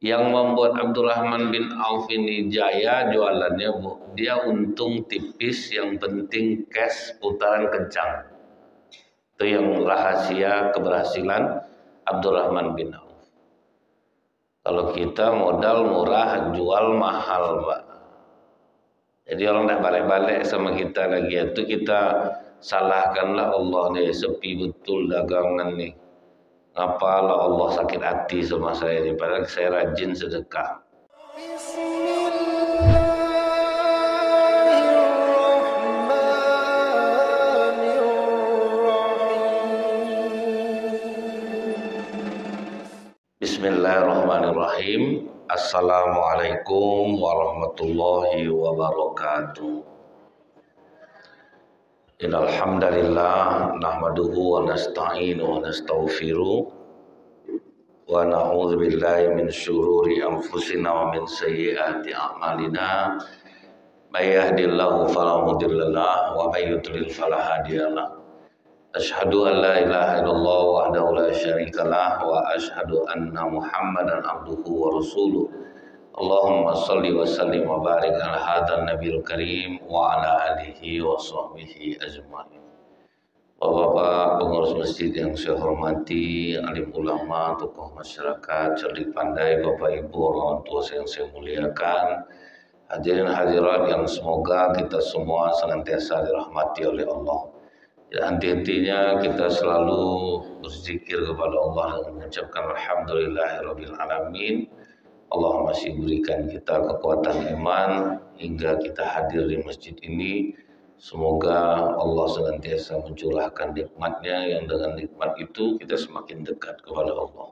Yang membuat Abdurrahman bin Auf ini jaya jualannya, Bu, dia untung tipis, yang penting cash putaran kencang. Itu yang rahasia keberhasilan Abdurrahman bin Auf. Kalau kita modal murah, jual mahal, Pak. Jadi orang tidak balik-balik sama kita lagi. Itu kita salahkanlah Allah nih, sepi betul dagangan nih. Ngapalah Allah sakit hati sama saya ini, padahal saya rajin sedekah. Bismillahirrahmanirrahim. Assalamualaikum warahmatullahi wabarakatuh. Innal hamdalillah nahmaduhu wa nasta'inu wa nastaghfiruh wa na'udzu billahi min syururi anfusina wa min sayyiati a'malina. May yahdihillahu fala mudhillalah wa may yudlil fala hadiyalah. Asyhadu an la ilaha illallah wahdahu la syarikalah wa asyhadu anna Muhammadan abduhu wa rasuluh. Allahumma salli wa sallim wa barik ala hadzal nabiyil karim wa ala alihi wa sahbihi ajmain. Bapak-bapak pengurus masjid yang saya hormati, alim ulama, tokoh masyarakat, cerdik pandai, Bapak Ibu, orang tua yang saya muliakan, hadirin hadirat yang semoga kita semua senantiasa dirahmati oleh Allah. Dan henti-hentinya kita selalu berzikir kepada Allah dan mengucapkan alhamdulillahirabbil alamin. Allah masih berikan kita kekuatan iman hingga kita hadir di masjid ini. Semoga Allah senantiasa mencurahkan nikmatnya, yang dengan nikmat itu kita semakin dekat kepada Allah.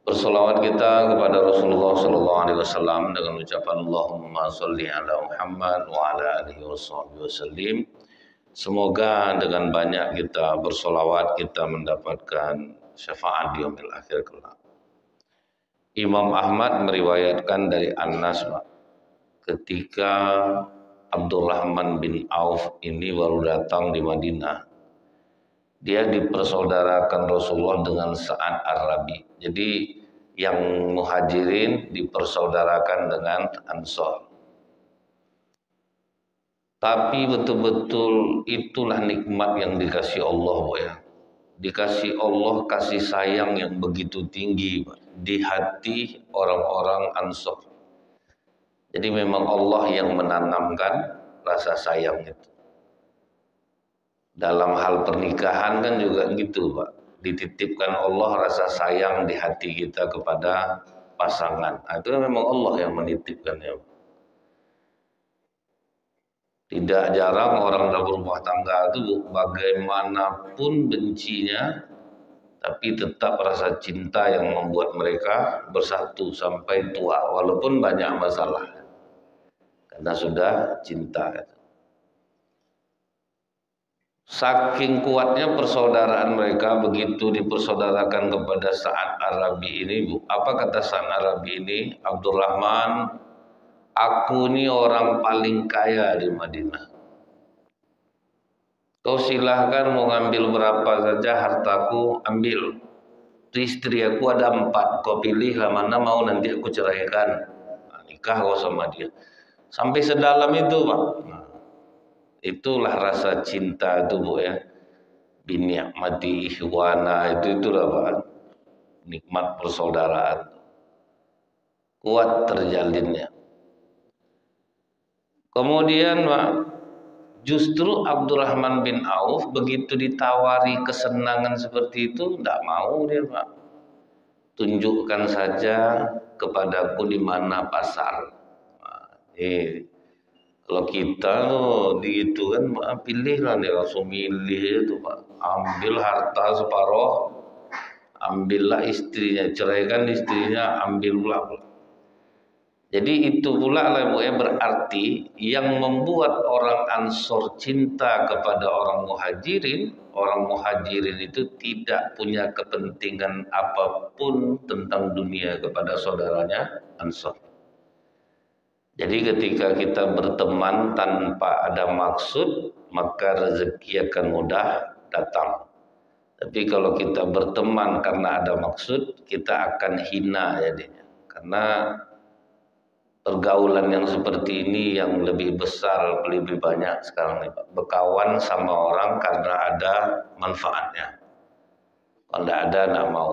Bersolawat kita kepada Rasulullah SAW dengan ucapan Allahumma sholli ala Muhammad wa ala alihi wasallim. Semoga dengan banyak kita bersolawat kita mendapatkan syafaat di yaumil akhir kelak. Imam Ahmad meriwayatkan dari Anas, ketika Abdurrahman bin Auf ini baru datang di Madinah, dia dipersaudarakan Rasulullah dengan Sa'ad Ar-Rabi. Jadi yang muhajirin dipersaudarakan dengan Ansor. Tapi betul-betul itulah nikmat yang dikasih Allah, Bu, ya. Dikasih Allah kasih sayang yang begitu tinggi, Pak, di hati orang-orang Ansor. Jadi memang Allah yang menanamkan rasa sayang itu. Dalam hal pernikahan kan juga gitu, Pak. Dititipkan Allah rasa sayang di hati kita kepada pasangan. Nah, itu memang Allah yang menitipkannya, Pak. Tidak jarang orang dalam rumah tangga itu bagaimanapun bencinya, tapi tetap rasa cinta yang membuat mereka bersatu sampai tua, walaupun banyak masalah. Karena sudah cinta. Saking kuatnya persaudaraan mereka, begitu dipersaudarakan kepada Sa'ad Ar-Rabi ini, Bu. Apa kata Sa'ad Ar-Rabi ini? Abdurrahman, aku ini orang paling kaya di Madinah. Kau silahkan mau ngambil berapa saja hartaku, ambil. Istri aku ada 4, kau pilih lah mana mau, nanti aku ceraikan. Nah, nikah kau sama dia. Sampai sedalam itu, Pak. Nah, itulah rasa cinta itu, Bu, ya. Bini'mati ihwana itulah, Pak. Nikmat persaudaraan. Kuat terjalinnya. Kemudian, Pak, justru Abdurrahman bin Auf begitu ditawari kesenangan seperti itu, tidak mau dia, Pak. Tunjukkan saja kepadaku di mana pasar. Nah, kalau kita gitu kan, pilihlah nih, langsung milih itu, Pak. Ambil harta separuh, ambillah istrinya, ceraikan istrinya, ambil pula. Jadi itu pula lah, Bu, ya, berarti yang membuat orang Ansor cinta kepada orang Muhajirin itu tidak punya kepentingan apapun tentang dunia kepada saudaranya Ansor. Jadi ketika kita berteman tanpa ada maksud, maka rezeki akan mudah datang. Tapi kalau kita berteman karena ada maksud, kita akan hina jadinya. karena pergaulan yang seperti ini yang lebih besar, lebih banyak sekarang nih Pak. Berkawan sama orang karena ada manfaatnya. Kalau tidak ada, tidak mau.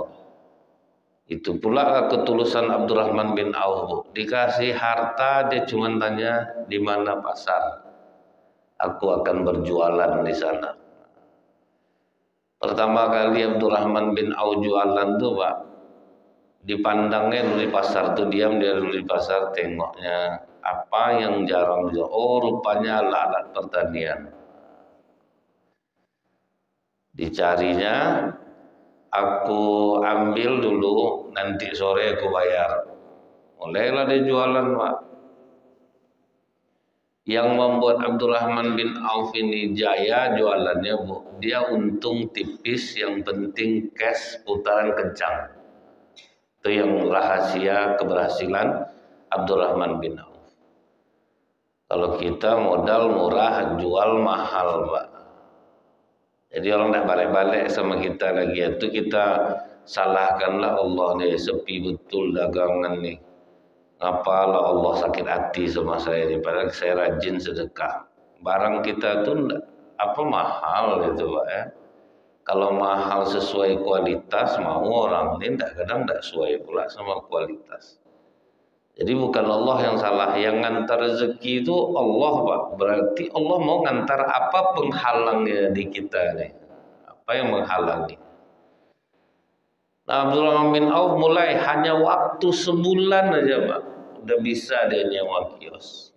Itu pula ketulusan Abdurrahman bin Auf. Dikasih harta, dia cuma tanya di mana pasar. Aku akan berjualan di sana. Pertama kali Abdurrahman bin Auf jualan tuh Pak, dipandangnya dulu di pasar tuh, diam dia dulu di pasar, tengoknya apa yang jarang dijual. Oh, rupanya alat-alat pertanian. Dicarinya, aku ambil dulu, nanti sore aku bayar. Mulailah dia jualan Pak. Yang membuat Abdurrahman bin Auf ini jaya jualannya Bu, dia untung tipis, yang penting cash putaran kencang. Itu yang rahasia keberhasilan Abdurrahman bin Auf. Kalau kita modal murah, jual mahal Pak. Jadi orang tidak balik-balik sama kita lagi. Itu kita salahkanlah Allah nih, sepi betul dagangan nih. Ngapalah Allah sakit hati sama saya ini, padahal saya rajin sedekah. Barang kita tuh apa mahal gitu Pak ya. Kalau mahal sesuai kualitas, mau orang ini kadang tidak sesuai pula sama kualitas. Jadi bukan Allah yang salah, yang ngantar rezeki itu Allah Pak. Berarti Allah mau ngantar apa penghalangnya di kita nih. Apa yang menghalangi? Nah, Abdurrahman bin Auf mulai hanya waktu sebulan aja Pak, udah bisa dia nyewa kios.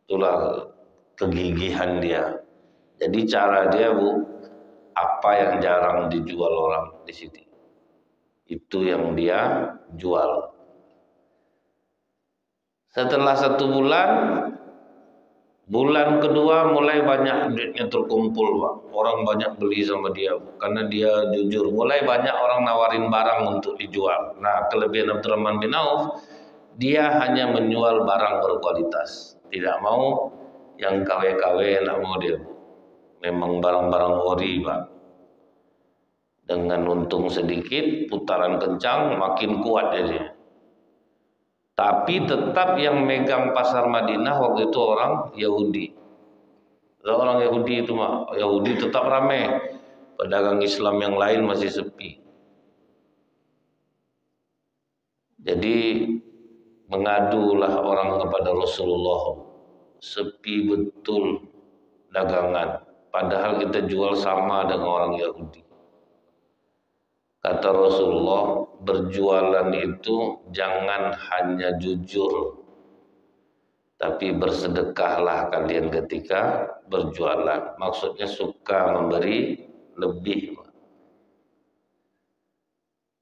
Itulah kegigihan dia. Jadi cara dia Bu, apa yang jarang dijual orang di sini, itu yang dia jual. Setelah 1 bulan, bulan kedua mulai banyak duitnya terkumpul Pak. Orang banyak beli sama dia karena dia jujur. Mulai banyak orang nawarin barang untuk dijual. Nah, kelebihan Abdurrahman bin Auf, dia hanya menjual barang berkualitas. Tidak mau yang KW-KW, tidak mau dia. Memang barang-barang ori Pak. Dengan untung sedikit, putaran kencang, makin kuat dia. Tapi tetap yang megang pasar Madinah waktu itu orang Yahudi. Orang Yahudi itu mah, Yahudi tetap ramai. Pedagang Islam yang lain masih sepi. Jadi mengadulah orang kepada Rasulullah. Sepi betul dagangan. Padahal kita jual sama dengan orang Yahudi. Kata Rasulullah, berjualan itu jangan hanya jujur, tapi bersedekahlah kalian ketika berjualan. Maksudnya suka memberi lebih.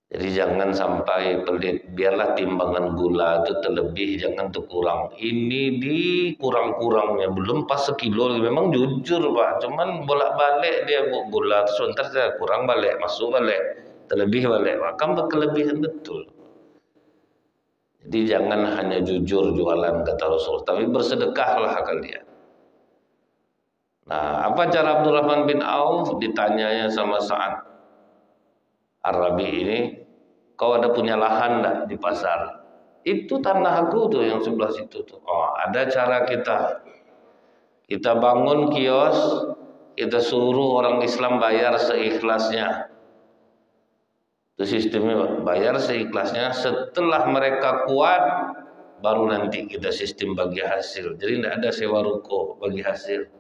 Jadi jangan sampai pelit, biarlah timbangan gula itu terlebih, jangan terkurang. Ini dikurang-kurangnya, belum pas sekilo, memang jujur Pak. Cuman bolak-balik dia gula, sebentar saya kurang balik, masuk balik. Terlebih balik, maka berkelebihan betul. Jadi jangan hanya jujur jualan kata Rasul, tapi bersedekahlah kalian. Nah, apa cara Abdurrahman bin Auf? Ditanyanya sama Sa'ad Ar-Rabi ini, kau ada punya lahan enggak di pasar? Itu tanah aku tuh yang sebelah situ tuh. Oh, ada cara kita. Kita bangun kios, kita suruh orang Islam bayar seikhlasnya. Itu sistemnya bayar seikhlasnya. Setelah mereka kuat, baru nanti kita sistem bagi hasil. Jadi tidak ada sewa ruko bagi hasil.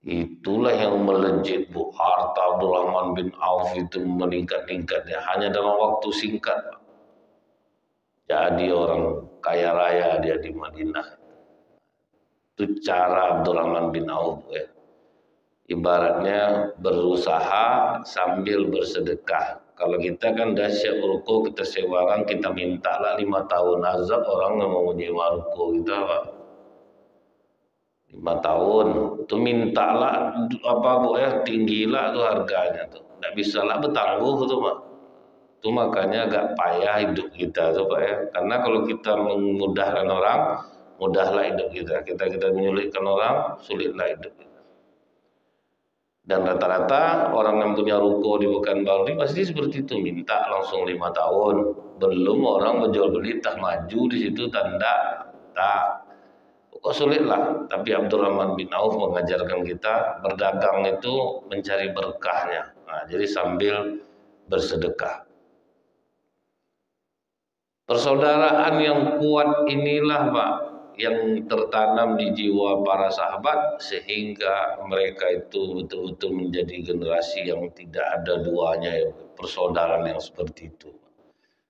Itulah yang melejit Bu. Harta Abdurrahman bin Auf itu meningkat-ningkatnya hanya dalam waktu singkat. Jadi orang kaya raya dia di Madinah. Itu cara Abdurrahman bin Auf ya. Ibaratnya berusaha sambil bersedekah. Kalau kita kan dah siap ruko, kita sewakan, kita minta lah 5 tahun azab orang yang mau nyewa ruko kita Pak. 5 tahun itu minta lah apa Bu ya, tinggilah tuh harganya tuh. Tidak bisa lah bertangguh tuh Pak. Itu makanya agak payah hidup kita tuh Pak ya. Karena kalau kita memudahkan orang, mudahlah hidup kita. Kita menyulitkan orang, sulitlah hidup kita. Dan rata-rata orang yang punya ruko di Pekanbaru ini pasti seperti itu, minta langsung 5 tahun. belum orang menjual beli tak maju di situ tanda tak. Kok sulit lah. Tapi Abdurrahman bin Auf mengajarkan kita berdagang itu mencari berkahnya. Nah, jadi sambil bersedekah. Persaudaraan yang kuat inilah Pak, yang tertanam di jiwa para sahabat sehingga mereka itu betul-betul menjadi generasi yang tidak ada duanya, persaudaraan yang seperti itu.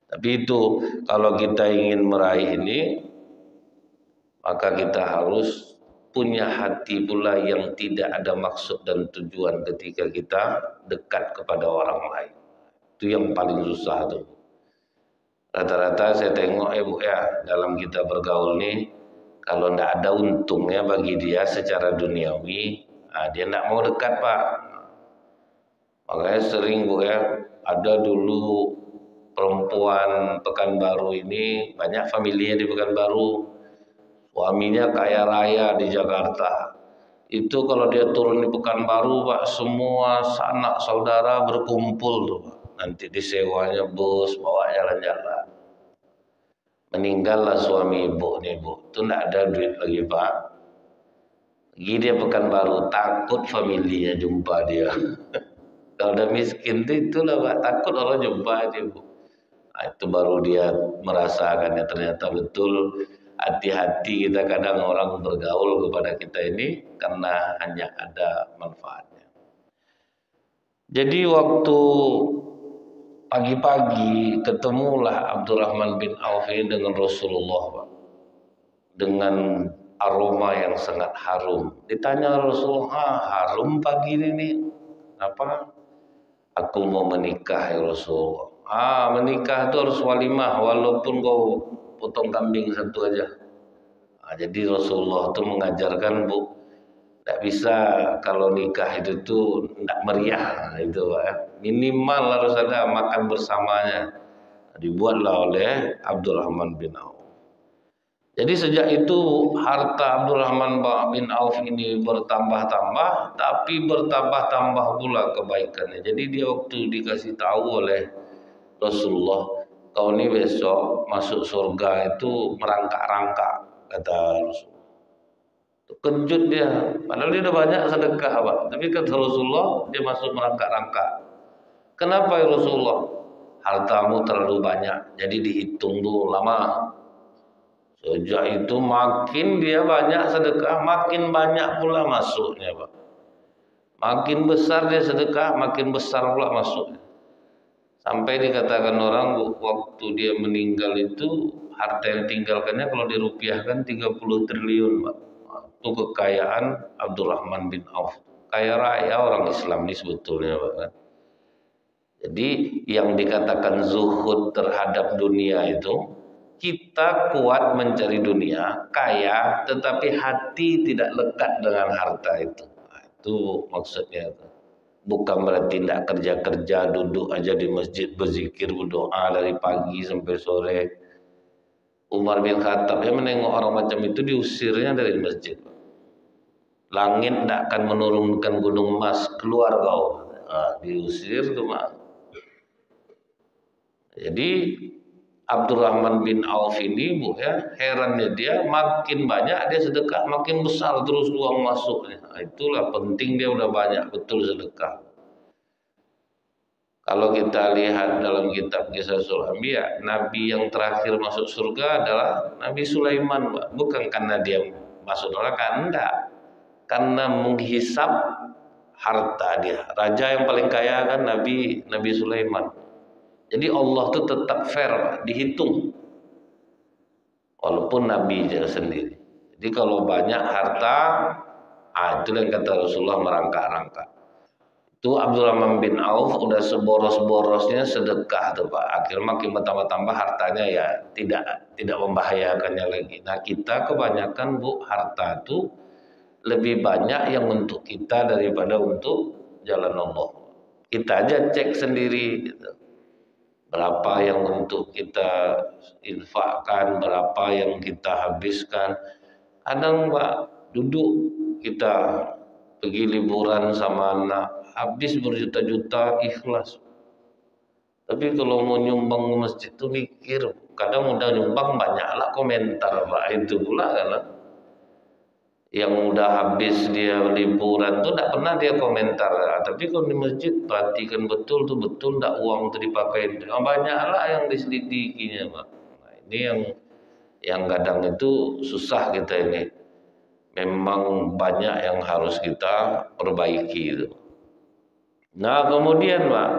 Tapi itu kalau kita ingin meraih ini, maka kita harus punya hati pula yang tidak ada maksud dan tujuan ketika kita dekat kepada orang lain. Itu yang paling susah tuh. Rata-rata saya tengok Bu ya, dalam kita bergaul nih, kalau tidak ada untungnya bagi dia secara duniawi, dia tidak mau dekat Pak. Makanya sering Bu ya, ada dulu perempuan Pekanbaru ini, banyak familinya di Pekanbaru, suaminya kaya raya di Jakarta. Itu kalau dia turun di Pekanbaru Pak, semua sanak saudara berkumpul tuh Pak. Nanti disewanya bus, bawa jalan-jalan. Meninggallah suami ibu nih Bu, itu tidak ada duit lagi Pak. Pergi dia Pekanbaru, takut familinya jumpa dia. Kalau udah miskin itulah Pak, takut orang jumpa dia Bu. Nah, itu baru dia merasakannya, ternyata betul hati-hati kita kadang orang bergaul kepada kita ini karena hanya ada manfaatnya. Jadi waktu pagi-pagi ketemulah Abdurrahman bin Auf ini dengan Rasulullah Pak, dengan aroma yang sangat harum. Ditanya Rasulullah, harum pagi ini apa? Aku mau menikah ya Rasulullah. Menikah itu harus walimah walaupun kau potong kambing satu aja. Jadi Rasulullah itu mengajarkan Bu, tidak bisa kalau nikah itu tuh tidak meriah itu Pak. Minimal harus ada makan bersamanya. Dibuatlah oleh Abdurrahman bin Auf. Jadi sejak itu harta Abdurrahman bin Auf ini bertambah-tambah, tapi bertambah-tambah pula kebaikannya. Jadi dia waktu dikasih tahu oleh Rasulullah, kau ini besok masuk surga itu merangkak-rangkak, kata Rasulullah. Kejut dia, padahal dia udah banyak sedekah Pak, tapi kata Rasulullah dia masuk merangkak-rangkak. Kenapa ya Rasulullah? Hartamu terlalu banyak, jadi dihitung dulu lama. Sejak itu makin dia banyak sedekah, makin banyak pula masuknya Pak. Makin besar dia sedekah, makin besar pula masuknya. Sampai dikatakan orang waktu dia meninggal itu harta yang tinggalkannya kalau dirupiahkan 30 triliun Pak. Itu kekayaan Abdurrahman bin Auf. Kaya raya orang Islam ini sebetulnya Pak. Jadi yang dikatakan zuhud terhadap dunia itu, kita kuat mencari dunia, kaya, tetapi hati tidak lekat dengan harta itu. Nah, itu maksudnya. Bukan berarti tidak kerja-kerja, duduk aja di masjid berzikir, berdoa dari pagi sampai sore. Umar bin Khattab yang menengok orang macam itu diusirnya dari masjid. Langit tidak akan menurunkan gunung emas, keluar kau. Diusir tuh Mak. Jadi Abdurrahman bin Auf ini Bu ya, herannya dia makin banyak dia sedekah, makin besar terus uang masuknya. Nah, itulah penting dia udah banyak betul sedekah. Kalau kita lihat dalam kitab Kisah Anbiya, nabi yang terakhir masuk surga adalah Nabi Sulaiman, Pak. Bukan karena dia masuk neraka, enggak. Karena menghisap harta dia. Raja yang paling kaya kan Nabi Sulaiman. Jadi Allah itu tetap fair Pak, dihitung. Walaupun Nabi sendiri. Jadi kalau banyak harta, itu yang kata Rasulullah merangkak-rangkak. Itu Abdurrahman bin Auf udah seboros-borosnya sedekah tuh Pak. Akhirnya makin bertambah-tambah hartanya ya tidak membahayakannya lagi. Nah kita kebanyakan Bu, harta itu lebih banyak yang untuk kita daripada untuk jalan Allah. Kita aja cek sendiri gitu. Berapa yang untuk kita infakkan, berapa yang kita habiskan. Kadang Pak, duduk kita pergi liburan sama anak, habis berjuta-juta ikhlas. Tapi kalau mau nyumbang ke masjid tuh mikir, kadang udah nyumbang banyaklah komentar Pak, itu pula kan. Yang udah habis dia liburan tuh tidak pernah dia komentar. Tapi kalau di masjid perhatikan betul tuh, betul tidak uang itu dipakai. Banyaklah yang diselidikinya Pak. Nah, ini yang kadang itu susah kita ini. Memang banyak yang harus kita perbaiki itu. Nah kemudian Pak,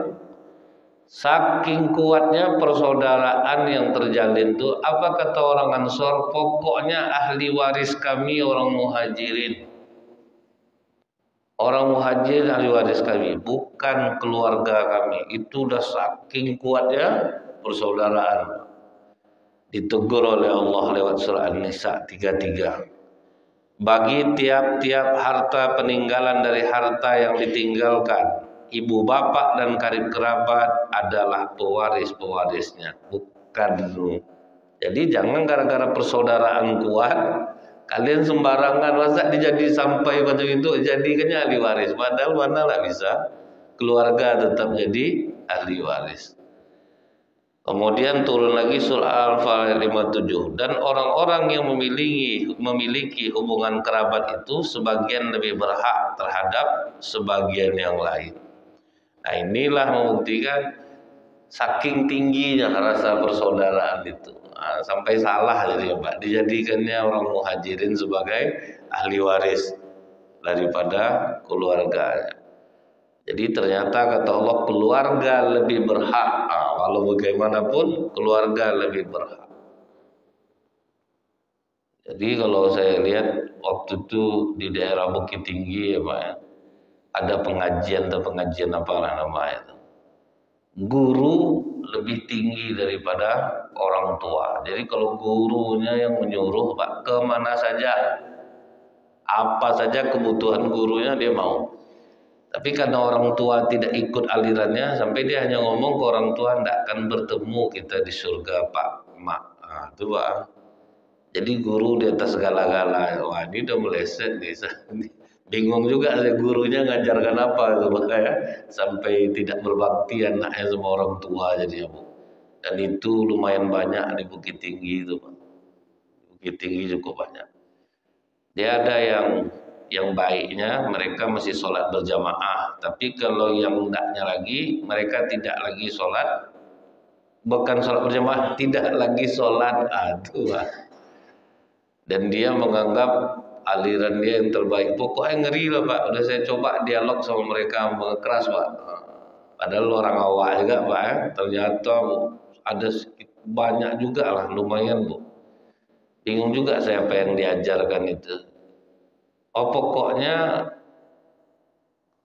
saking kuatnya persaudaraan yang terjalin itu, apa kata orang Ansor? Pokoknya ahli waris kami orang Muhajirin. Orang Muhajirin ahli waris kami, bukan keluarga kami. Itu udah saking kuatnya persaudaraan. Ditegur oleh Allah lewat surah An-Nisa 33. Bagi tiap-tiap harta peninggalan dari harta yang ditinggalkan, ibu bapak dan karib kerabat adalah pewaris-pewarisnya, bukan. Jadi jangan gara-gara persaudaraan kuat kalian sembarangan masa dijadi sampai macam itu jadikannya ahli waris, padahal mana lah bisa keluarga tetap jadi ahli waris. Kemudian turun lagi surah Al-Fal 57, dan orang-orang yang memiliki hubungan kerabat itu sebagian lebih berhak terhadap sebagian yang lain. Nah inilah membuktikan saking tingginya rasa persaudaraan itu. Nah, sampai salah jadi Pak, dijadikannya orang Muhajirin sebagai ahli waris daripada keluarganya. Jadi ternyata kata Allah keluarga lebih berhak. Walau bagaimanapun keluarga lebih berhak. Jadi kalau saya lihat waktu itu di daerah Bukit Tinggi ya Pak ya, ada pengajian apalah namanya itu. Guru lebih tinggi daripada orang tua. Jadi kalau gurunya yang menyuruh Pak kemana saja, apa saja kebutuhan gurunya dia mau. Tapi karena orang tua tidak ikut alirannya, sampai dia hanya ngomong ke orang tua, tidak akan bertemu kita di surga Pak Mak. Nah, itu Pak. Jadi guru di atas segala-gala. Wah ini udah meleset nih. Bingung juga gurunya ngajarkan apa itu Pak ya. Sampai tidak berbakti anaknya sama orang tua jadi Bu. Dan itu lumayan banyak di Bukit Tinggi itu Pak. Bukit Tinggi cukup banyak. Dia ada yang baiknya mereka masih sholat berjamaah, tapi kalau yang hendaknya lagi mereka tidak lagi sholat, bukan sholat berjamaah, tidak lagi sholat. Aduh, dan dia menganggap aliran dia yang terbaik. Pokoknya ngeri lah Pak, udah saya coba dialog sama mereka keras Pak, padahal orang awak juga Pak ya. Ternyata ada banyak juga lah, lumayan Bu. Bingung juga saya apa yang diajarkan itu. Pokoknya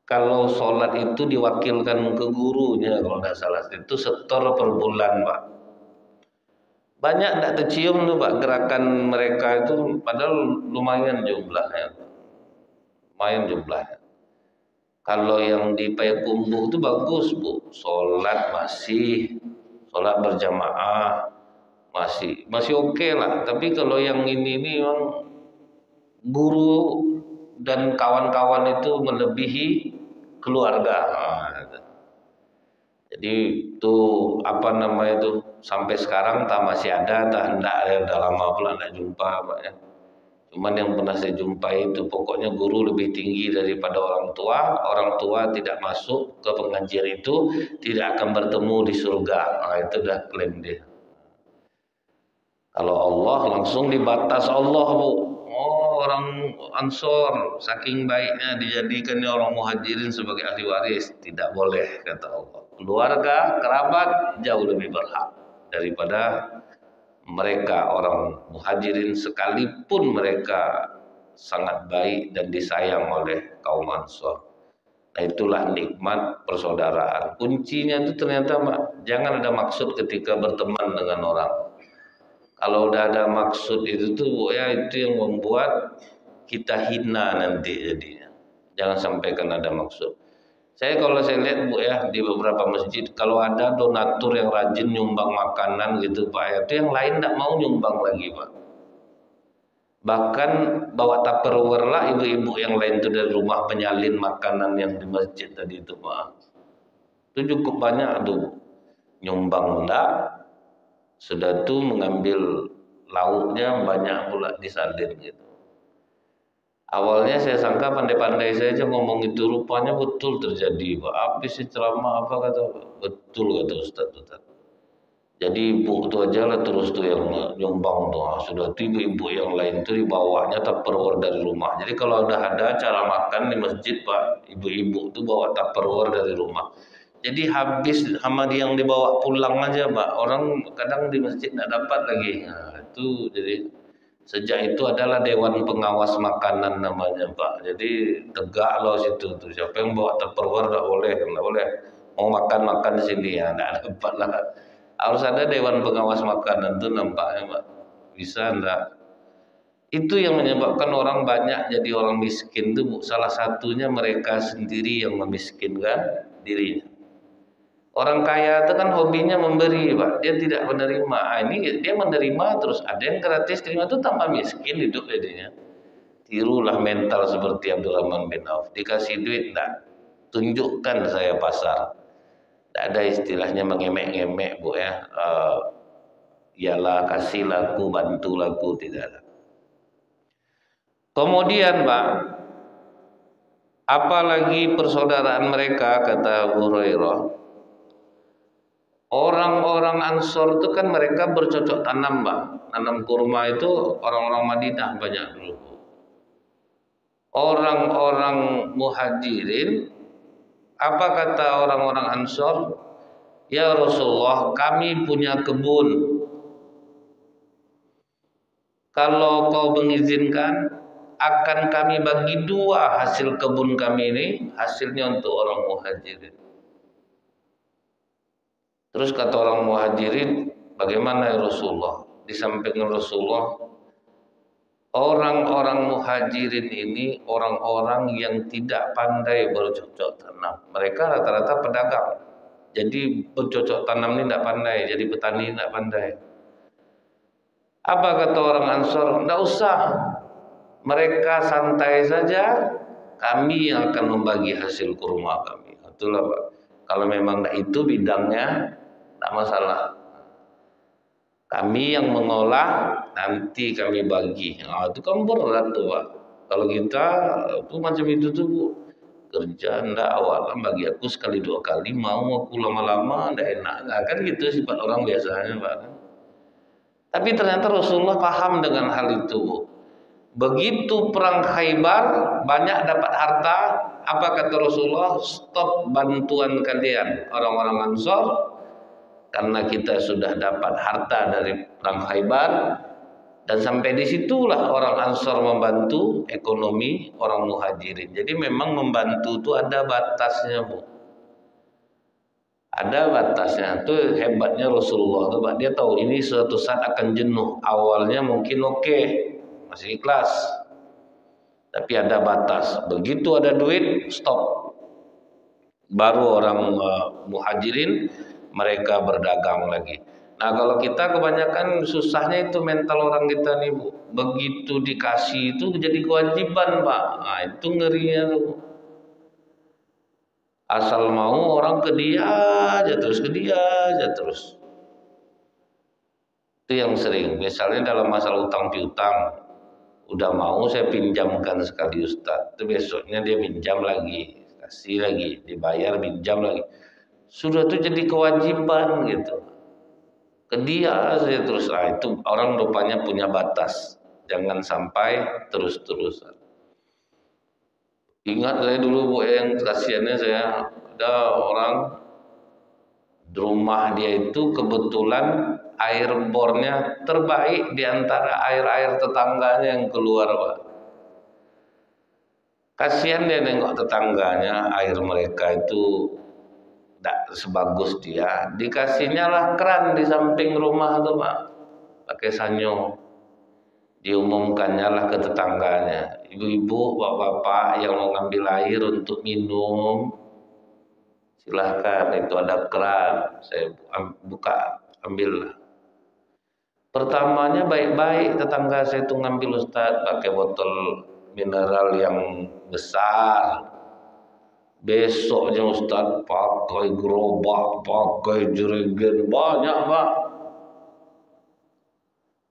kalau sholat itu diwakilkan ke gurunya kalau tidak salah, itu setor per bulan Pak. Banyak tidak tercium tuh Pak gerakan mereka itu, padahal lumayan jumlahnya. Lumayan jumlahnya. Kalau yang di Payakumbuh itu bagus Bu, sholat sholat berjamaah masih oke lah. Tapi kalau yang ini memang guru dan kawan-kawan itu melebihi keluarga. Jadi itu apa namanya itu sampai sekarang tak masih ada, tak hendak ada lama pula tidak jumpa Pak ya. Cuman yang pernah saya jumpai itu pokoknya guru lebih tinggi daripada orang tua tidak masuk ke pengajian itu tidak akan bertemu di surga. Nah, itu dah klaim dia. Kalau Allah langsung dibatas Allah Bu. Orang Ansor saking baiknya dijadikannya orang Muhajirin sebagai ahli waris, tidak boleh kata Allah. Keluarga, kerabat jauh lebih berhak daripada mereka orang Muhajirin sekalipun mereka sangat baik dan disayang oleh kaum Ansor. Nah itulah nikmat persaudaraan. Kuncinya itu ternyata jangan ada maksud ketika berteman dengan orang. Kalau udah ada maksud itu tuh ya itu yang membuat kita hina nanti jadinya. Jangan sampaikan ada maksud. Kalau saya lihat Bu ya di beberapa masjid kalau ada donatur yang rajin nyumbang makanan gitu Pak ya, itu yang lain tidak mau nyumbang lagi Pak. Bahkan bawa tupperware lah ibu-ibu yang lain itu dari rumah penyalin makanan yang di masjid tadi itu Pak. Itu cukup banyak tuh. nyumbang enggak, sudah tuh mengambil lauknya banyak pula disalin gitu. Awalnya saya sangka pandai-pandai saja ngomong itu, rupanya betul terjadi Pak. Habis ceramah apa kata Pak? Betul kata Ustaz. Jadi ibu itu aja lah terus tuh yang nyumbang tuh. Sudah tuh ibu-ibu yang lain tuh dibawanya Tupperware dari rumah. Jadi kalau udah ada acara makan di masjid Pak, ibu-ibu tuh bawa Tupperware dari rumah. Jadi habis sama dia yang dibawa pulang aja Pak. Orang kadang di masjid nggak dapat lagi. Nah, itu jadi sejak itu adalah Dewan Pengawas Makanan namanya Pak. Jadi tegak loh situ tuh. Siapa yang bawa Tupperware nggak boleh. Mau makan di sini ya nggak dapat lah. Harus ada Dewan Pengawas Makanan tuh nampaknya Pak. Bisa enggak? Itu yang menyebabkan orang banyak jadi orang miskin tuh salah satunya mereka sendiri yang memiskinkan dirinya. Orang kaya itu kan hobinya memberi Pak, dia tidak menerima. Ini dia menerima terus ada yang gratis terima itu tambah miskin hidup jadinya. Tirulah mental seperti Abdurrahman bin Auf. Dikasih duit enggak? Tunjukkan saya pasar. Tidak ada istilahnya mengemek-ngemek Bu ya. Ialah kasih laku, bantu laku, tidak ada. Kemudian Pak, apalagi persaudaraan mereka kata Abu Hurairah. Orang-orang Ansor itu kan mereka bercocok tanam Pak. Tanam kurma itu orang-orang Madinah banyak dulu. Orang-orang Muhajirin, apa kata orang-orang Ansor? Ya Rasulullah, kami punya kebun. Kalau kau mengizinkan, akan kami bagi dua hasil kebun kami ini, hasilnya untuk orang Muhajirin. Terus kata orang Muhajirin, bagaimana ya Rasulullah? Di samping Rasulullah, orang-orang Muhajirin ini orang-orang yang tidak pandai bercocok tanam. Mereka rata-rata pedagang. Jadi bercocok tanam ini tidak pandai, jadi petani tidak pandai. Apa kata orang Ansor? Tidak usah, mereka santai saja, kami yang akan membagi hasil kurma kami. Itulah Pak. Kalau memang itu bidangnya, tidak masalah. Kami yang mengolah, nanti kami bagi. Nah, itu kan berat tuh Pak. Kalau kita itu macam itu tuh Bu. Kerja ndak awalan bagi aku sekali dua kali, mau aku lama-lama ndak enak. Nah, kan gitu sifat orang biasanya Pak. Tapi ternyata Rasulullah paham dengan hal itu Bu. Begitu perang Khaybar banyak dapat harta, apa kata Rasulullah? Stop bantuan kalian orang-orang Ansor, karena kita sudah dapat harta dari perang Khaybar. Dan sampai disitulah orang Ansor membantu ekonomi orang Muhajirin. Jadi memang membantu itu ada batasnya Bu. Ada batasnya. Itu hebatnya Rasulullah tuh Pak. Dia tahu ini suatu saat akan jenuh. Awalnya mungkin oke, masih ikhlas. Tapi ada batas. Begitu ada duit, stop. Baru orang Muhajirin mereka berdagang lagi. Nah kalau kita kebanyakan susahnya itu mental orang kita nih Bu. Begitu dikasih itu jadi kewajiban Pak. Nah itu ngerinya tuh. Asal mau orang ke dia aja terus. Itu yang sering. Misalnya dalam masalah utang piutang, udah mau saya pinjamkan sekali Ustaz. Itu besoknya dia pinjam lagi, kasih lagi, dibayar pinjam lagi. Sudah itu jadi kewajiban gitu. Ke dia saja terus. Nah, itu orang rupanya punya batas. Jangan sampai terus-terusan. Ingat saya dulu Bu yang kasihannya saya ada orang di rumah dia itu kebetulan air bornya terbaik di antara air-air tetangganya yang keluar Pak. Kasihan dia nengok tetangganya air mereka itu tidak sebagus dia, dikasihnya lah keran di samping rumah tuh Pak, pakai sanyo. Diumumkannya lah ke tetangganya, ibu-ibu, bapak-bapak yang mau ngambil air untuk minum, silahkan itu ada keran, saya buka, ambil. Pertamanya baik-baik tetangga saya itu ngambil Ustaz, pakai botol mineral yang besar. Besoknya Ustaz pakai gerobak, pakai jerigen, banyak Pak.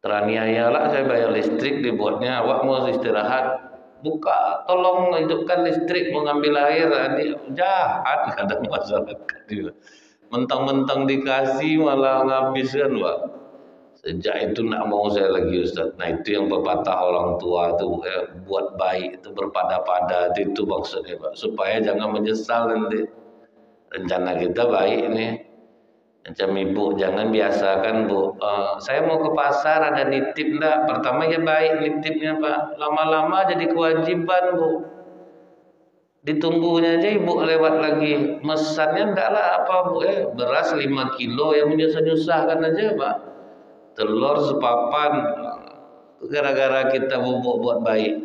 Teraniaya lah saya bayar listrik dibuatnya, awak mau istirahat, buka, tolong hidupkan listrik, mau ngambil air, ini jahat kadang masyarakat juga. Mentang-mentang dikasih malah ngabiskan Pak. Sejak itu nak mau saya lagi Ustaz. Nah itu yang pepatah orang tua tuh buat baik itu berpada-pada itu maksudnya Pak. Supaya jangan menyesal nanti. Rencana kita baik nih. Macam ibu jangan biasakan Bu. Saya mau ke pasar ada nitip enggak? Pertama ya baik nitipnya Pak. Lama-lama jadi kewajiban Bu. Ditunggunya aja ibu lewat lagi. Mesannya enggak lah apa Bu beras 5 kilo yang menyusah-nyusahkan aja Pak. Telur sepapan, gara-gara kita buat baik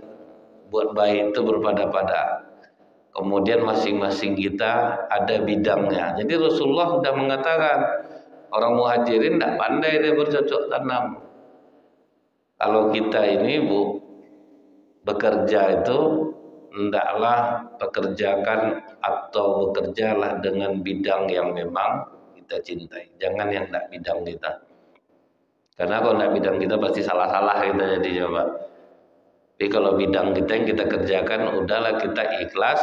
itu berpada-pada. Kemudian masing-masing kita ada bidangnya. Jadi Rasulullah sudah mengatakan orang muhajirin tidak pandai dia bercocok tanam. Kalau kita ini Bu bekerja itu hendaklah pekerjakan atau bekerjalah dengan bidang yang memang kita cintai. Jangan yang tidak bidang kita. Karena kalau tidak bidang kita pasti salah-salah kita jadi coba. Tapi kalau bidang kita yang kita kerjakan, udahlah kita ikhlas,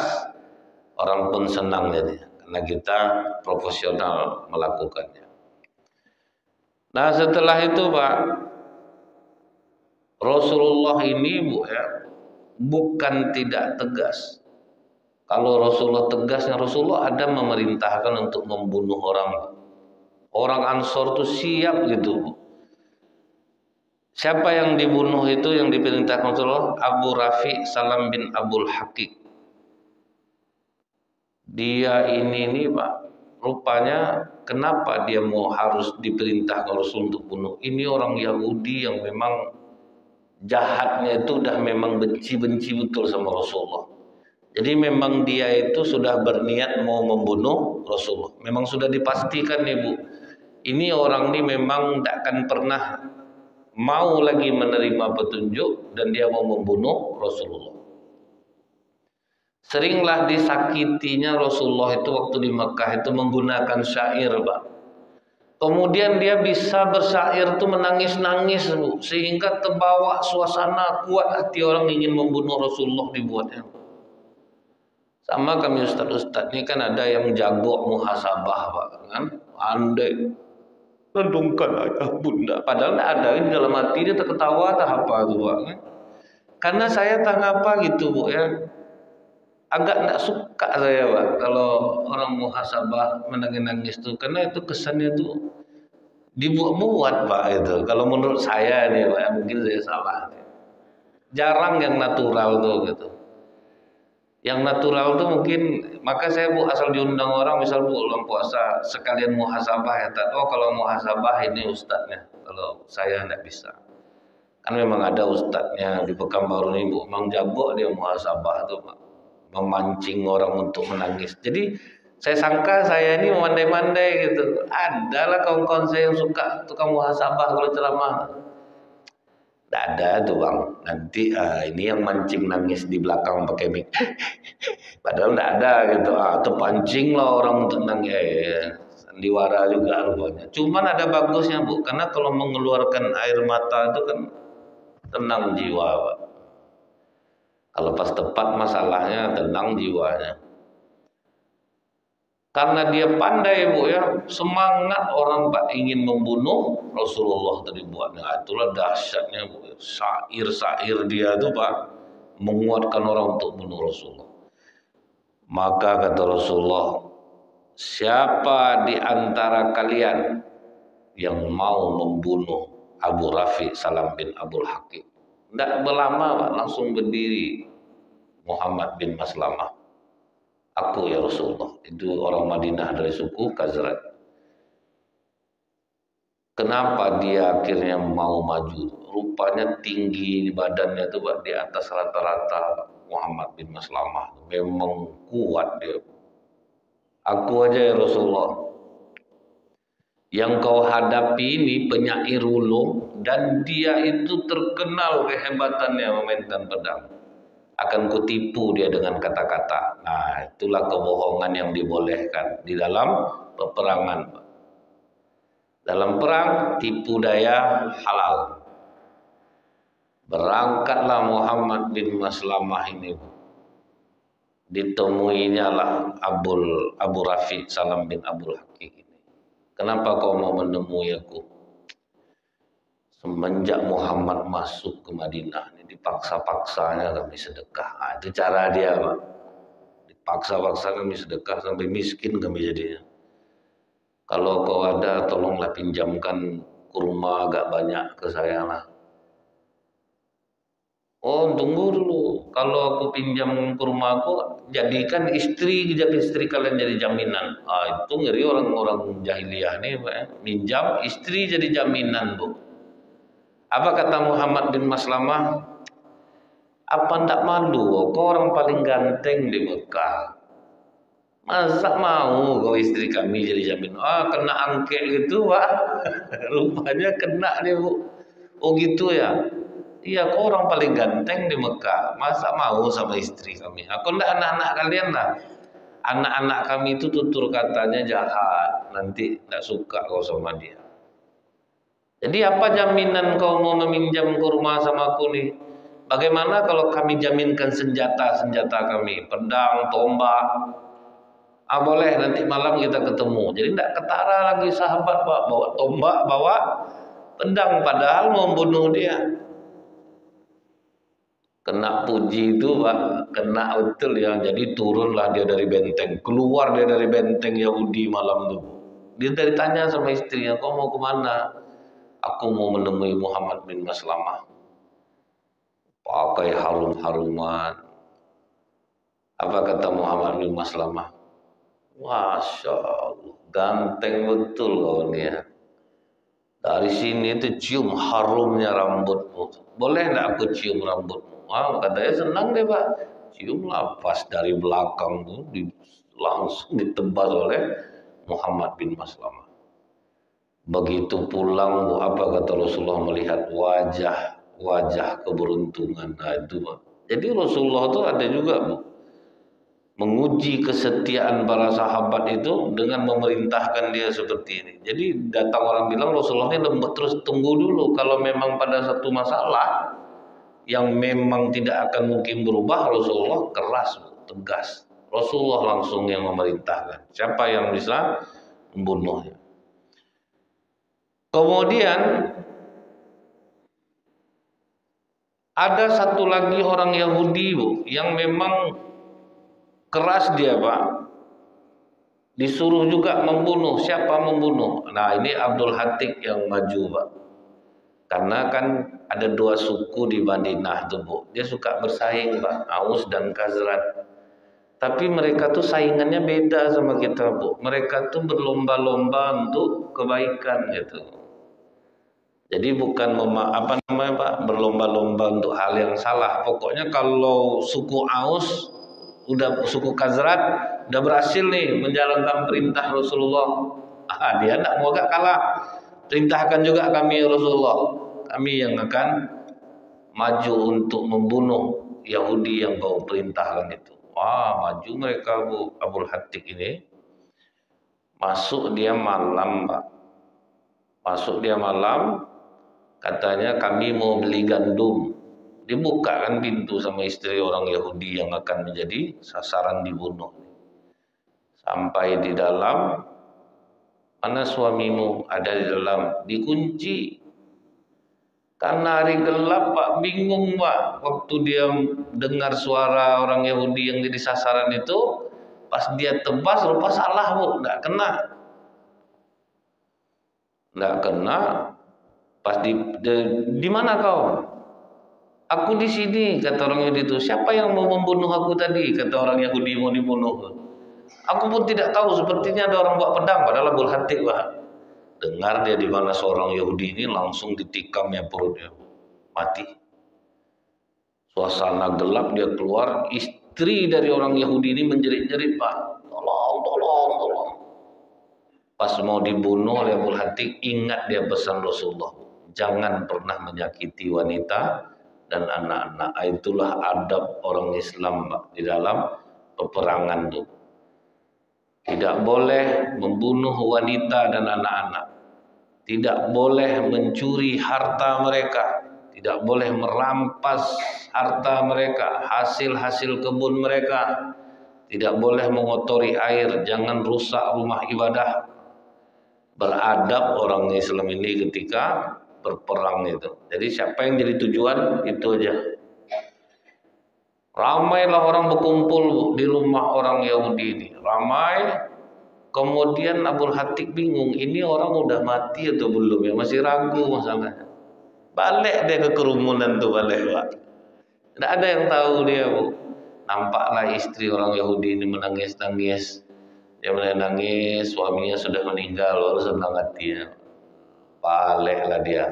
orang pun senang jadi. Karena kita profesional melakukannya. Nah setelah itu Pak, Rasulullah ini Bu bukan tidak tegas. Kalau Rasulullah tegasnya, Rasulullah ada memerintahkan untuk membunuh orang. Orang Ansor itu siap gitu Bu. Siapa yang dibunuh itu yang diperintahkan Rasulullah? Abu Rafi Salam bin Abul Haqiq. Dia ini nih Pak, rupanya kenapa dia mau harus diperintahkan Rasul untuk bunuh? Ini orang Yahudi yang memang jahatnya itu udah memang benci-benci betul sama Rasulullah. Jadi memang dia itu sudah berniat mau membunuh Rasulullah. Memang sudah dipastikan nih Bu. Ini orang ini memang tidak akan pernah mau lagi menerima petunjuk dan dia mau membunuh Rasulullah. Seringlah disakitinya Rasulullah itu waktu di Mekah itu menggunakan syair Pak. Kemudian dia bisa bersyair itu menangis-nangis Bu, sehingga terbawa suasana kuat hati orang ingin membunuh Rasulullah dibuatnya. Sama kami ustaz-ustaz ini kan ada yang jago muhasabah Pak, kan? Andai rendungkan ayah bunda. Padahal tidak ada, di dalam hati dia terketawa tak apa tuh Pak. Karena saya tak apa gitu Bu agak tidak suka saya Pak kalau orang muhasabah menangis-nangis tuh, karena itu kesannya tuh dibuat-buat Pak itu. Kalau menurut saya nih Pak, mungkin saya salah. Jarang yang natural tuh gitu. Yang natural tuh mungkin, maka saya Bu asal diundang orang misal Bu ulang puasa sekalian muhasabah ya tak. Oh kalau muhasabah ini ustadznya, kalau saya tidak bisa. Kan memang ada ustadznya di Pekanbaru ini Bu, memang jago dia muhasabah tuh Pak, memancing orang untuk menangis. Jadi saya sangka saya ini mandai-mandai gitu. Adalah kawan-kawan saya yang suka tukang muhasabah kalau ceramah. Tidak ada tuh Bang. Nanti ini yang mancing nangis di belakang pakai mic. Padahal tidak ada gitu. Atau pancing lah orang untuk nangis. Sandiwara juga rupanya. Cuman ada bagusnya Bu. Karena kalau mengeluarkan air mata itu kan tenang jiwa Pak. Kalau pas tepat masalahnya tenang jiwanya. Karena dia pandai Bu semangat orang Pak ingin membunuh Rasulullah tadi buatnya. Itulah dahsyatnya Bu. Syair-syair dia itu Pak menguatkan orang untuk bunuh Rasulullah. Maka kata Rasulullah, siapa di antara kalian yang mau membunuh Abu Rafi Salam bin Abul Haqiq? Tidak berlama Pak, langsung berdiri Muhammad bin Maslamah. Aku ya Rasulullah. Itu orang Madinah dari suku Khazraj. Kenapa dia akhirnya mau maju? Rupanya tinggi badannya itu Pak, di atas rata-rata Muhammad bin Maslamah. Memang kuat dia. Aku aja ya Rasulullah. Yang kau hadapi ini penyair ulung dan dia itu terkenal kehebatannya memainkan pedang. akan kutipu dia dengan kata-kata. Nah, itulah kebohongan yang dibolehkan di dalam peperangan. Dalam perang, tipu daya halal. Berangkatlah Muhammad bin Maslamah ini. Ditemuinya lah Abu Rafiq Salam bin Abdul Haqiq ini. Kenapa kau mau menemui aku? Semenjak Muhammad masuk ke Madinah, ini dipaksa-paksanya kami sedekah. Nah, itu cara dia, Pak. Dipaksa-paksa kami sedekah sampai miskin kami jadinya. Kalau kau ada, tolonglah pinjamkan kurma agak banyak ke saya lah. Oh, tunggu dulu. Kalau aku pinjam kurma aku, jadikan istri kalian jadi jaminan. Ah, itu ngeri orang-orang jahiliyah nih, Pak. Minjam istri jadi jaminan, Bu. Apa kata Muhammad bin Maslamah? Apa ndak malu? Kau orang paling ganteng di Mekah. Masa mau kau istri kami jadi jamin? Ah, kena angke gitu, Pak. Rupanya kena dia, Bu. Oh gitu ya? Iya, kau orang paling ganteng di Mekah. Masa mau sama istri kami? Aku ndak anak-anak kalian lah. Anak-anak kami itu tutur katanya jahat. Nanti ndak suka kau sama dia. Jadi apa jaminan kau mau meminjam kurma sama aku nih? Bagaimana kalau kami jaminkan senjata kami, pedang, tombak? Ah boleh, nanti malam kita ketemu. Jadi tidak ketara lagi sahabat, Pak, bawa tombak, bawa pedang, padahal mau membunuh dia. Kena puji itu, Pak, kena betul ya. Jadi turunlah dia dari benteng, keluar dia dari benteng Yahudi malam itu. Dia dari tanya sama istrinya, kau mau kemana? Aku mau menemui Muhammad bin Maslamah. Pakai harum-haruman. Apa kata Muhammad bin Maslamah? Masya Allah, ganteng betul kau ini ya. Dari sini itu cium harumnya rambutmu. Boleh enggak aku cium rambutmu? Wah, katanya senang deh, Pak. Ciumlah pas dari belakang tuh, langsung ditebas oleh Muhammad bin Maslamah. Begitu pulang, Bu, apa kata Rasulullah melihat wajah keberuntungan. Nah, itu, Pak. Jadi Rasulullah itu ada juga, Bu, menguji kesetiaan para sahabat itu dengan memerintahkan dia seperti ini. Jadi datang orang bilang Rasulullah ini lembut, terus tunggu dulu. Kalau memang pada satu masalah yang memang tidak akan mungkin berubah, Rasulullah keras, Bu, tegas. Rasulullah langsung yang memerintahkan siapa yang bisa membunuhnya. Kemudian ada satu lagi orang Yahudi, Bu, yang memang keras dia, Pak. Disuruh juga membunuh. Siapa membunuh? Nah, ini Abdul Hatik yang maju, Pak. Karena kan ada dua suku di Madinah tuh, Bu. Dia suka bersaing, Pak, Aus dan Khazraj. Tapi mereka tuh saingannya beda sama kita, Bu. Mereka tuh berlomba-lomba untuk kebaikan gitu. Jadi bukan Pak, berlomba-lomba untuk hal yang salah. Pokoknya kalau suku Aus, suku Khazraj udah berhasil nih menjalankan perintah Rasulullah. Dia enggak mau agak kalah. Perintahkan juga kami Rasulullah. Kami yang akan maju untuk membunuh Yahudi yang kau perintahkan itu. Wah, maju mereka, Bu. Abdul Hatik ini masuk dia malam, Pak. Masuk dia malam. Katanya kami mau beli gandum. Dibuka kan pintu sama istri orang Yahudi yang akan menjadi sasaran dibunuh. Sampai di dalam, mana suamimu? Ada di dalam, dikunci. Karena hari gelap, Pak, bingung, Pak. Waktu dia dengar suara orang Yahudi yang jadi sasaran itu, pas dia tebas, lupa salah, Bu, nggak kena. Nggak kena. Pas di mana kau? Aku di sini, kata orang Yahudi itu. Siapa yang mau membunuh aku tadi? Kata orang Yahudi mau dibunuh. Aku pun tidak tahu. Sepertinya ada orang bawa pedang. Padahal Abdul Hatik, Pak. Dengar dia di mana seorang Yahudi ini, langsung ditikamnya perutnya, mati. Suasana gelap, dia keluar. Istri dari orang Yahudi ini menjerit-jerit, Pak. Tolong, tolong, tolong. Pas mau dibunuh oleh Abdul Hatik, ingat dia pesan Rasulullah. Jangan pernah menyakiti wanita dan anak-anak. Itulah adab orang Islam, Pak, di dalam peperangan itu. Tidak boleh membunuh wanita dan anak-anak. Tidak boleh mencuri harta mereka. Tidak boleh merampas harta mereka, hasil-hasil kebun mereka. Tidak boleh mengotori air, jangan rusak rumah ibadah. Beradab orang Islam ini ketika berperang itu. Jadi siapa yang jadi tujuan, itu aja. Ramailah orang berkumpul di rumah orang Yahudi ini. Ramai. Kemudian Abul Hatib bingung, ini orang udah mati atau belum ya? Masih ragu masalahnya. Balik dia ke kerumunan tuh, balik, Pak. Tidak ada yang tahu dia, Bu. Nampaklah istri orang Yahudi ini menangis-nangis. Dia menangis, suaminya sudah meninggal, lalu senang hatinya. Baliklah dia.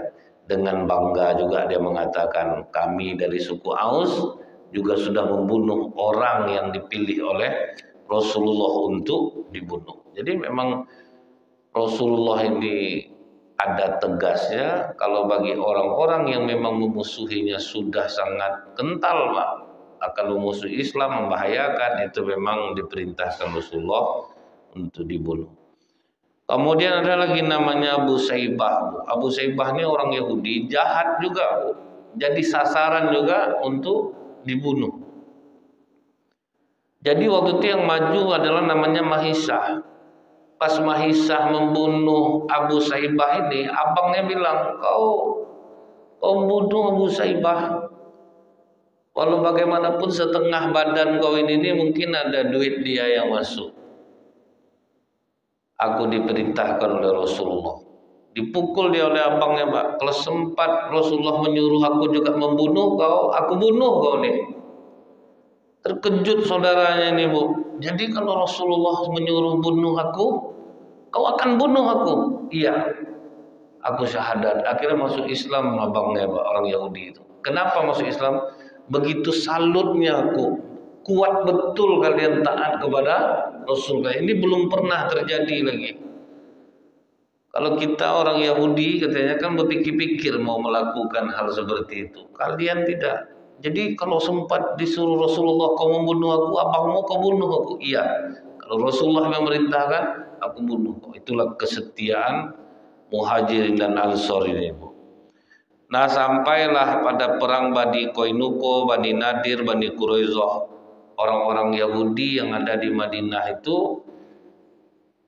Dengan bangga juga dia mengatakan, kami dari suku Aus juga sudah membunuh orang yang dipilih oleh Rasulullah untuk dibunuh. Jadi memang Rasulullah ini ada tegasnya, kalau bagi orang-orang yang memang memusuhinya sudah sangat kental, Pak, akan memusuhi Islam, membahayakan, itu memang diperintahkan Rasulullah untuk dibunuh. Kemudian ada lagi namanya Abu Saibah. Abu Saibah ini orang Yahudi, jahat juga, jadi sasaran juga untuk dibunuh. Jadi waktu itu yang maju adalah namanya Mahisah. Pas Mahisah membunuh Abu Saibah ini, abangnya bilang, kau bunuh Abu Saibah. Walau bagaimanapun setengah badan kau ini mungkin ada duit dia yang masuk. Aku diperintahkan oleh Rasulullah. Dipukul dia oleh abangnya, Pak. Kalau sempat Rasulullah menyuruh aku juga membunuh kau, aku bunuh kau nih. Terkejut saudaranya ini, Bu. Jadi kalau Rasulullah menyuruh bunuh aku, kau akan bunuh aku? Iya. Aku syahadat. Akhirnya masuk Islam abangnya, Pak, orang Yahudi itu. Kenapa masuk Islam? Begitu salutnya aku. Kuat betul kalian taat kepada Rasulullah. Ini belum pernah terjadi lagi. Kalau kita orang Yahudi katanya kan berpikir-pikir mau melakukan hal seperti itu. Kalian tidak. Jadi kalau sempat disuruh Rasulullah kau membunuh aku, abangmu kau bunuh aku. Iya. Kalau Rasulullah memerintahkan, aku bunuh kau. Itulah kesetiaan Muhajirin dan Ansor ini, Bu. Nah, sampailah pada perang Bani Qainuqa, Bani Nadir, Bani Quraisyah. Orang-orang Yahudi yang ada di Madinah itu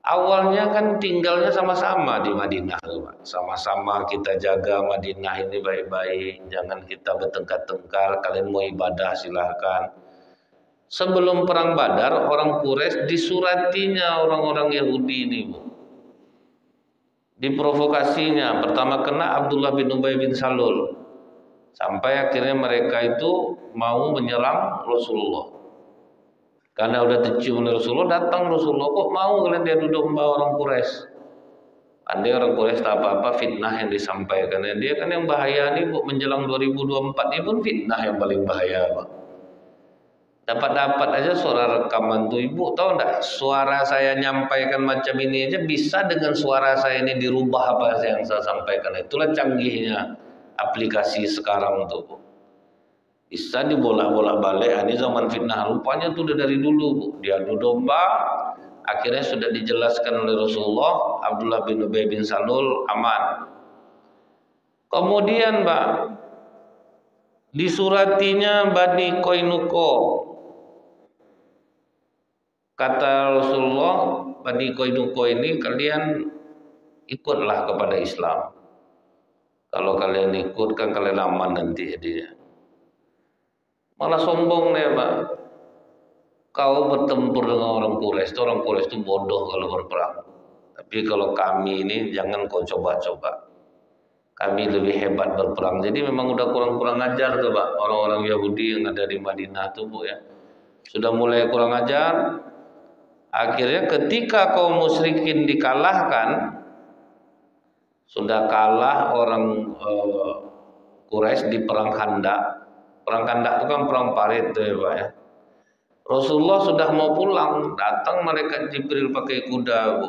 awalnya kan tinggalnya sama-sama di Madinah, sama-sama kita jaga Madinah ini baik-baik, jangan kita bertengkar-tengkar, kalian mau ibadah silahkan. Sebelum perang Badar, orang Quraisy disuratinya orang-orang Yahudi ini, Bu. Diprovokasinya, pertama kena Abdullah bin Ubay bin Salul. Sampai akhirnya mereka itu mau menyerang Rasulullah. Karena udah tercium oleh Rasulullah, datang Rasulullah, kok mau kalian diadu domba orang Quraisy? Andai orang Quraisy tak apa-apa, fitnah yang disampaikan. Dia kan yang bahaya nih, Bu, menjelang 2024 ini pun fitnah yang paling bahaya, Pak. Dapat-dapat aja suara rekaman tuh, Ibu tahu enggak? Suara saya nyampaikan macam ini aja bisa dengan suara saya ini dirubah apa yang saya sampaikan. Itulah canggihnya aplikasi sekarang tuh, Bu. Bisa dibolak-bolak balik. Ini zaman fitnah rupanya tuh udah dari dulu, Bu. Diadu domba, akhirnya sudah dijelaskan oleh Rasulullah, Abdullah bin Ubay bin Salul aman. Kemudian, Pak, disuratinya Bani Qainuqa. Kata Rasulullah, Bani Qainuqa ini kalian ikutlah kepada Islam. Kalau kalian ikut kan kalian aman nanti dia. Malah sombong nih, Pak. Kau bertempur dengan orang Quraisy, orang Quraisy itu bodoh kalau berperang. Tapi kalau kami ini jangan kau coba-coba. Kami lebih hebat berperang. Jadi memang udah kurang-kurang ajar tuh, Pak. Orang-orang Yahudi yang ada di Madinah tuh, Bu, ya. Sudah mulai kurang ajar. Akhirnya ketika kaum musyrikin dikalahkan, sudah kalah orang Quraisy di perang Khandaq. Perang Khandaq itu kan perang parit tuh, ya, Pak, ya. Rasulullah sudah mau pulang, datang malaikat Jibril pakai kuda, Bu.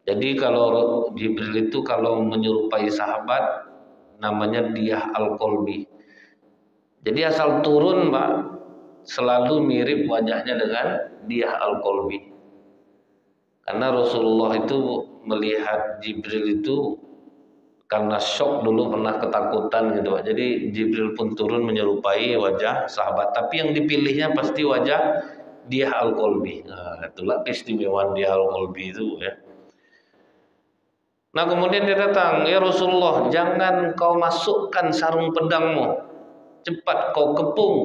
Jadi kalau Jibril itu kalau menyerupai sahabat namanya Diyah Al-Qalbi. Jadi asal turun Pak, selalu mirip wajahnya dengan Diyah Al-Qalbi. Karena Rasulullah itu melihat Jibril itu karena shock dulu, pernah ketakutan gitu Pak. Jadi Jibril pun turun menyerupai wajah sahabat, tapi yang dipilihnya pasti wajah Diyah Al-Qalbi. Nah, itulah keistimewaan Diyah Al-Qalbi itu ya. Nah kemudian dia datang, ya Rasulullah, jangan kau masukkan sarung pedangmu, cepat kau kepung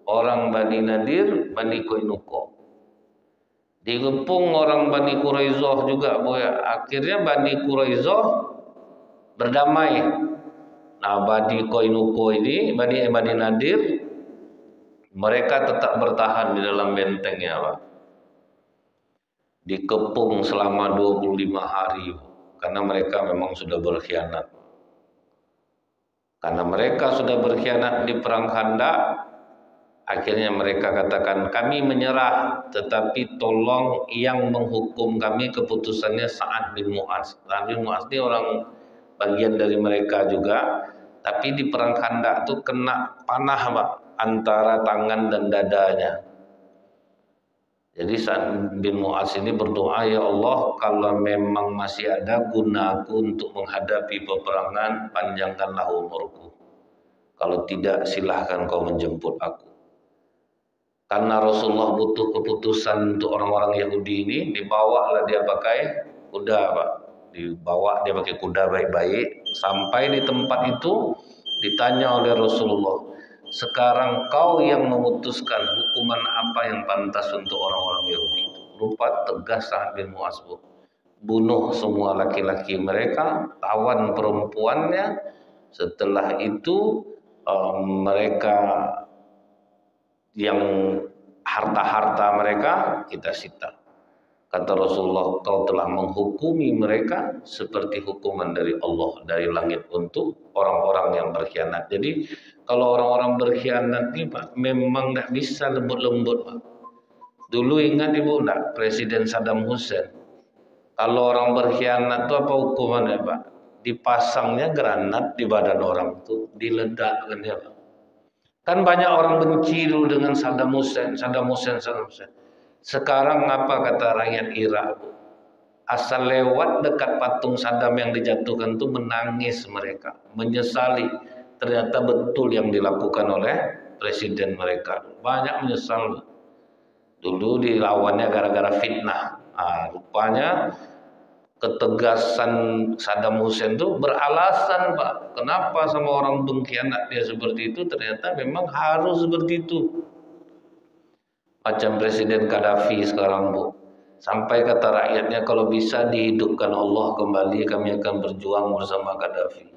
orang Bani Nadir, Bani Qainuqa. Dikepung orang Bani Quraisyah juga, boy. Akhirnya Bani Quraisyah berdamai. Nah Bani Qainuqa ini, Bani Nadir, mereka tetap bertahan di dalam bentengnya Pak. Dikepung selama 25 hari. Karena mereka memang sudah berkhianat. Karena mereka sudah berkhianat di perang Khandaq, akhirnya mereka katakan kami menyerah, tetapi tolong yang menghukum kami keputusannya Sa'ad bin Mu'adz. Sa'ad bin Mu'adz ini orang bagian dari mereka juga, tapi di perang Khandaq itu kena panah Pak, antara tangan dan dadanya. Jadi Sa'ad bin Mu'adz ini berdoa, ya Allah, kalau memang masih ada gunaku untuk menghadapi peperangan, panjangkanlah umurku. Kalau tidak, silahkan kau menjemput aku. Karena Rasulullah butuh keputusan untuk orang-orang Yahudi ini, dibawalah dia pakai kuda Pak. Dibawa dia pakai kuda baik-baik, sampai di tempat itu ditanya oleh Rasulullah, sekarang kau yang memutuskan hukuman apa yang pantas untuk orang-orang Yahudi itu. Lupa tegas Sa'ad bin Mu'adz, bunuh semua laki-laki mereka, tawan perempuannya. Setelah itu mereka yang harta-harta mereka kita sita. Kata Rasulullah, kau telah menghukumi mereka seperti hukuman dari Allah dari langit untuk orang-orang yang berkhianat. Jadi kalau orang-orang berkhianat ini Pak, memang nggak bisa lembut-lembut Pak. Dulu ingat Ibu enggak, Presiden Saddam Hussein, kalau orang berkhianat itu apa hukumannya Pak? Dipasangnya granat di badan orang itu, diledakkan dia Pak. Kan banyak orang benci dulu dengan Saddam Hussein. Sekarang apa kata rakyat Irak? Asal lewat dekat patung Saddam yang dijatuhkan itu menangis mereka, menyesali. Ternyata betul yang dilakukan oleh presiden mereka. Banyak menyesal. Dulu dilawannya gara-gara fitnah. Rupanya ketegasan Saddam Hussein itu beralasan Pak. Kenapa sama orang berkhianat dia seperti itu? Ternyata memang harus seperti itu. Macam Presiden Gaddafi sekarang Bu, sampai kata rakyatnya kalau bisa dihidupkan Allah kembali, kami akan berjuang bersama Gaddafi.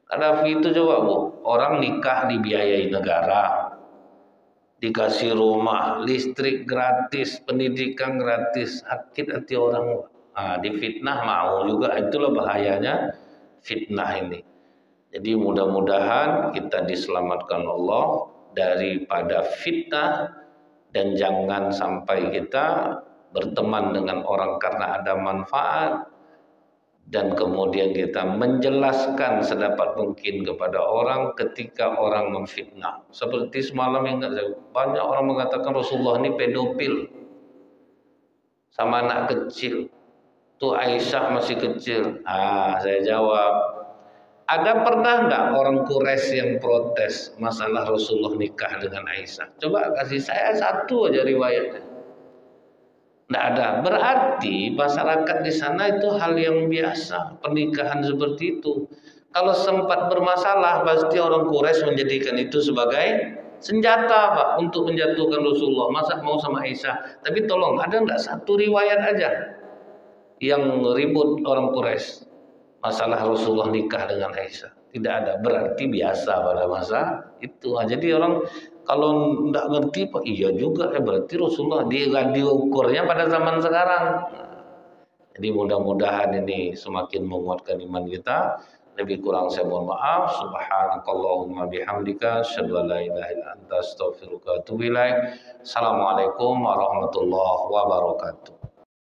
Gaddafi itu coba Bu, orang nikah dibiayai negara, dikasih rumah, listrik gratis, pendidikan gratis, sakit hati orang. Difitnah mau juga, itulah bahayanya fitnah ini. Jadi mudah-mudahan kita diselamatkan Allah daripada fitnah. Dan jangan sampai kita berteman dengan orang karena ada manfaat, dan kemudian kita menjelaskan sedapat mungkin kepada orang ketika orang memfitnah. Seperti semalam yang banyak orang mengatakan Rasulullah ini pedofil sama anak kecil. Tuh Aisyah masih kecil. Saya jawab, ada pernah nggak orang Quraisy yang protes masalah Rasulullah nikah dengan Aisyah? Coba kasih saya satu aja riwayatnya. Nggak ada. Berarti masyarakat di sana itu hal yang biasa, pernikahan seperti itu. Kalau sempat bermasalah, pasti orang Quraisy menjadikan itu sebagai senjata Pak untuk menjatuhkan Rasulullah. Masa mau sama Aisyah? Tapi tolong, ada nggak satu riwayat aja yang ribut orang Quraisy masalah Rasulullah nikah dengan Aisyah? Tidak ada. Berarti biasa pada masa itu. Jadi orang kalau tidak ngerti Pak, iya juga ya, berarti Rasulullah diukurnya pada zaman sekarang. Jadi mudah-mudahan ini semakin menguatkan iman kita. Lebih kurang saya mohon maaf. Subhanakallahumma bihamdika asyhadu an la ilaha illa anta astaghfiruka wa atubu ilaik. Assalamualaikum warahmatullahi wabarakatuh.